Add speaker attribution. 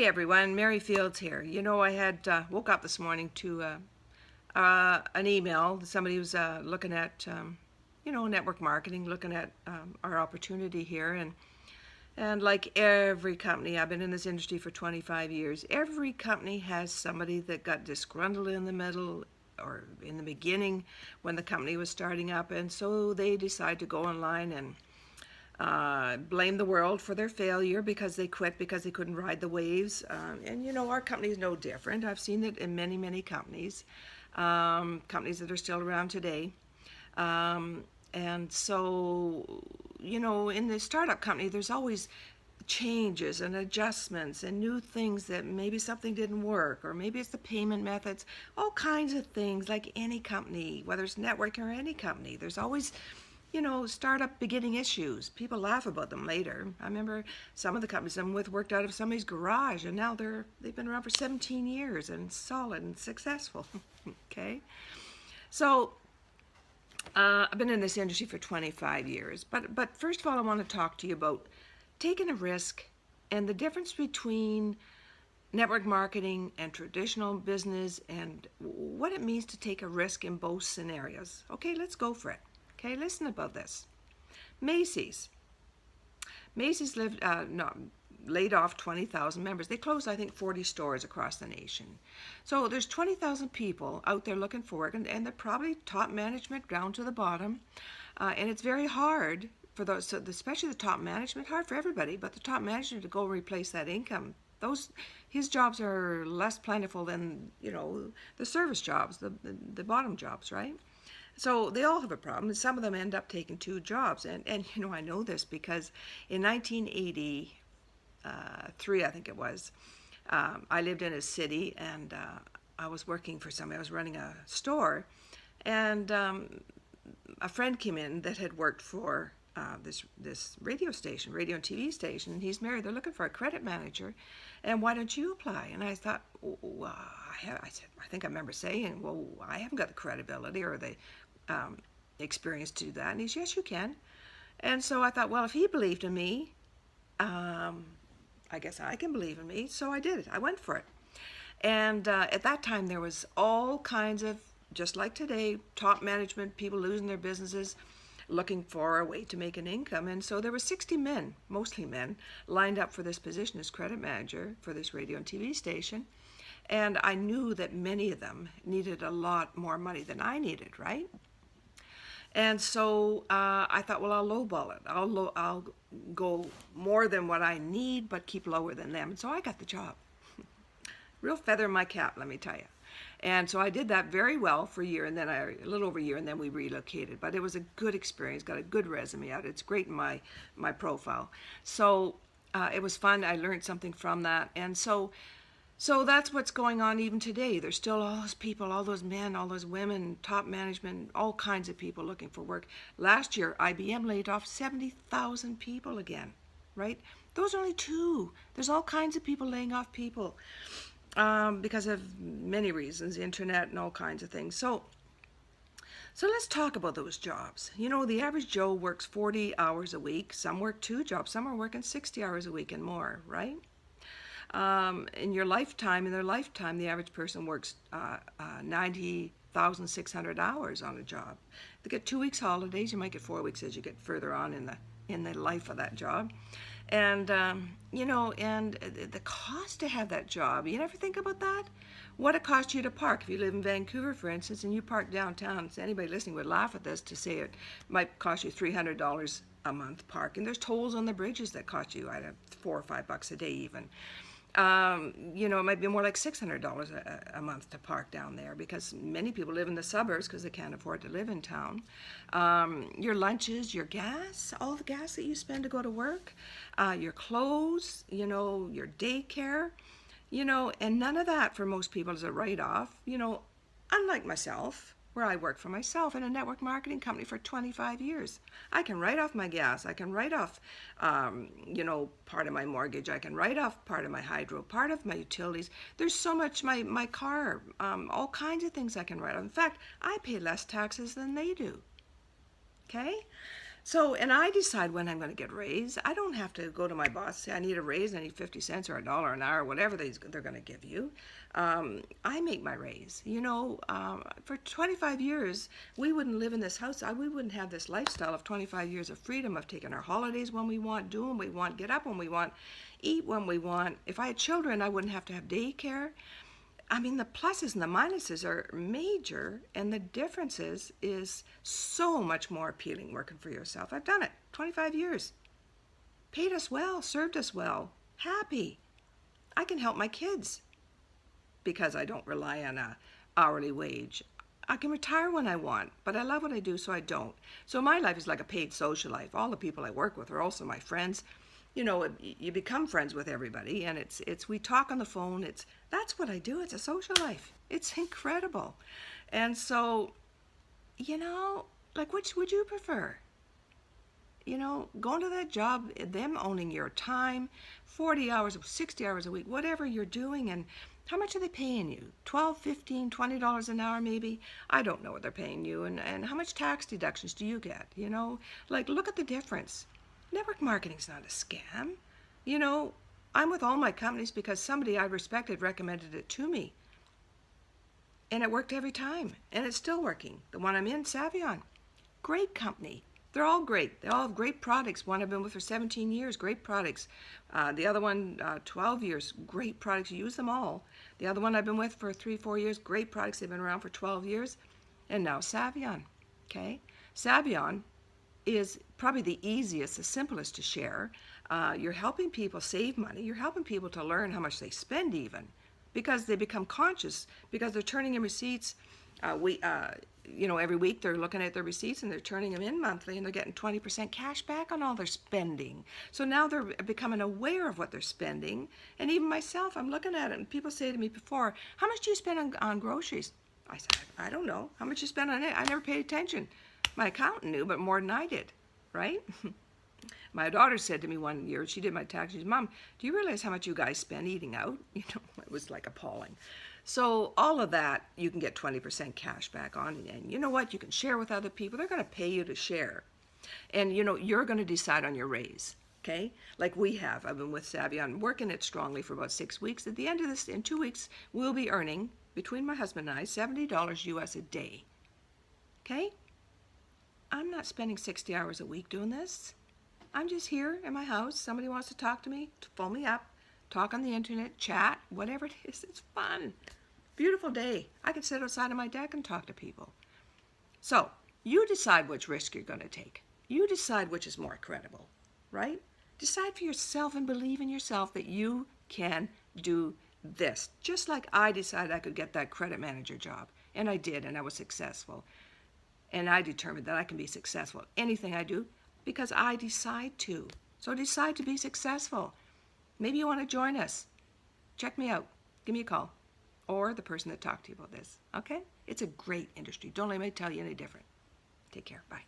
Speaker 1: Hey everyone, Mary Fields here. You know, I had woke up this morning to an email. Somebody was looking at, network marketing, looking at our opportunity here, and like every company, I've been in this industry for 25 years. Every company has somebody that got disgruntled in the middle or in the beginning when the company was starting up, and so they decide to go online and blame the world for their failure because they quit because they couldn't ride the waves. And you know, our company is no different. I've seen it in many, many companies, companies that are still around today. And so, you know, in the startup company, there's always changes and adjustments and new things that maybe something didn't work, or maybe it's the payment methods, all kinds of things like any company, whether it's networking or any company. There's always startup beginning issues. People laugh about them later. I remember some of the companies I'm with worked out of somebody's garage, and now they've been around for 17 years and solid and successful. Okay, so I've been in this industry for 25 years, but first of all, I want to talk to you about taking a risk and the difference between network marketing and traditional business and what it means to take a risk in both scenarios. Okay, let's go for it. Okay, listen about this. Macy's. Macy's laid off 20,000 members. They closed, I think, 40 stores across the nation. So there's 20,000 people out there looking for work, and they're probably top management down to the bottom. And it's very hard for those, so especially the top management, hard for everybody, but the top management to go replace that income. His jobs are less plentiful than, the service jobs, the bottom jobs, right? So they all have a problem, and some of them end up taking two jobs. And I know this because in 1983, I think it was, I lived in a city, and I was working for somebody. I was running a store, and a friend came in that had worked for this radio station, radio and TV station, and he's married. They're looking for a credit manager, and why don't you apply? And I thought, I think I remember saying, well, I haven't got the credibility or the experience to do that. And he said, yes, you can. And so I thought, well, if he believed in me, I guess I can believe in me. So I did it. I went for it. And at that time, there was all kinds of, just like today, top management, people losing their businesses, looking for a way to make an income. And so there were 60 men, mostly men, lined up for this position as credit manager for this radio and TV station. And I knew that many of them needed a lot more money than I needed, right? And so I thought, well, I'll lowball it. I'll go more than what I need, but keep lower than them. And so I got the job. Real feather in my cap, let me tell you. And so I did that very well for a year, and then a little over a year, and then we relocated. But it was a good experience, got a good resume out. It's great in my profile. So it was fun. I learned something from that. And so that's what's going on even today. There's still all those people, all those men, all those women, top management, all kinds of people looking for work. Last year, IBM laid off 70,000 people again, right? Those are only two. There's all kinds of people laying off people because of many reasons, internet and all kinds of things. So let's talk about those jobs. You know, the average Joe works 40 hours a week. Some work two jobs. Some are working 60 hours a week and more, right? In their lifetime, the average person works 90,600 hours on a job. They get 2 weeks holidays. You might get 4 weeks as you get further on in the life of that job. And, and the cost to have that job, you never think about that? What it costs you to park. If you live in Vancouver, for instance, and you park downtown, so anybody listening would laugh at this to say it might cost you $300 a month parking. There's tolls on the bridges that cost you, $4 or $5 a day even. It might be more like $600 a month to park down there because many people live in the suburbs because they can't afford to live in town. Your lunches, your gas, all the gas that you spend to go to work, your clothes, your daycare, and none of that for most people is a write-off. Unlike myself, where I worked for myself in a network marketing company for 25 years. I can write off my gas. I can write off, part of my mortgage. I can write off part of my hydro, part of my utilities. There's so much, my car, all kinds of things I can write off. In fact, I pay less taxes than they do. Okay? So, and I decide when I'm going to get a raise. I don't have to go to my boss and say I need a raise. I need 50 cents or $1 an hour, whatever they're going to give you. I make my raise. For 25 years, we wouldn't live in this house. We wouldn't have this lifestyle of 25 years of freedom, of taking our holidays when we want, do when we want, get up when we want, eat when we want. If I had children, I wouldn't have to have daycare. I mean, the pluses and the minuses are major, and the differences is so much more appealing working for yourself. I've done it 25 years. Paid us well, served us well, happy. I can help my kids because I don't rely on a hourly wage. I can retire when I want, but I love what I do, so I don't. So my life is like a paid social life. All the people I work with are also my friends. You become friends with everybody, and it's we talk on the phone. That's what I do. It's a social life. It's incredible. And so, like, which would you prefer? Going to that job, them owning your time, 40 hours, 60 hours a week, whatever you're doing, and how much are they paying you? $12, $15, $20 an hour maybe? I don't know what they're paying you, and how much tax deductions do you get? Like, look at the difference. Network marketing's not a scam. I'm with all my companies because somebody I respected recommended it to me. And it worked every time. And it's still working. The one I'm in, Savion. Great company. They're all great. They all have great products. One I've been with for 17 years, great products. The other one, 12 years, great products. You use them all. The other one I've been with for 3-4 years, great products. They've been around for 12 years. And now Savion. Okay? Savion is probably the easiest, the simplest to share. You're helping people save money. You're helping people to learn how much they spend even, because they become conscious, because they're turning in receipts. Every week they're looking at their receipts and they're turning them in monthly, and they're getting 20% cash back on all their spending. So now they're becoming aware of what they're spending. And even myself, I'm looking at it, and people say to me before, how much do you spend on groceries? I said, I don't know. How much you spend on it? I never paid attention. My accountant knew, but more than I did, right? My daughter said to me one year, she did my taxes, she said, Mom, do you realize how much you guys spend eating out? It was like appalling. So all of that, you can get 20% cash back on. And you know what? You can share with other people. They're going to pay you to share. And, you're going to decide on your raise, okay? Like we have. I've been with Savion, working it strongly for about 6 weeks. At the end of this, in 2 weeks, we'll be earning, between my husband and I, $70 US a day, okay? I'm not spending 60 hours a week doing this. I'm just here in my house. Somebody wants to talk to me, phone me up, talk on the internet, chat, whatever it is. It's fun. Beautiful day. I can sit outside on my deck and talk to people. So, you decide which risk you're going to take. You decide which is more credible, right? Decide for yourself and believe in yourself that you can do this. Just like I decided I could get that credit manager job. And I did, and I was successful. And I determined that I can be successful anything I do because I decide to. So decide to be successful. Maybe you want to join us. Check me out. Give me a call. Or the person that talked to you about this. Okay? It's a great industry. Don't let me tell you any different. Take care. Bye.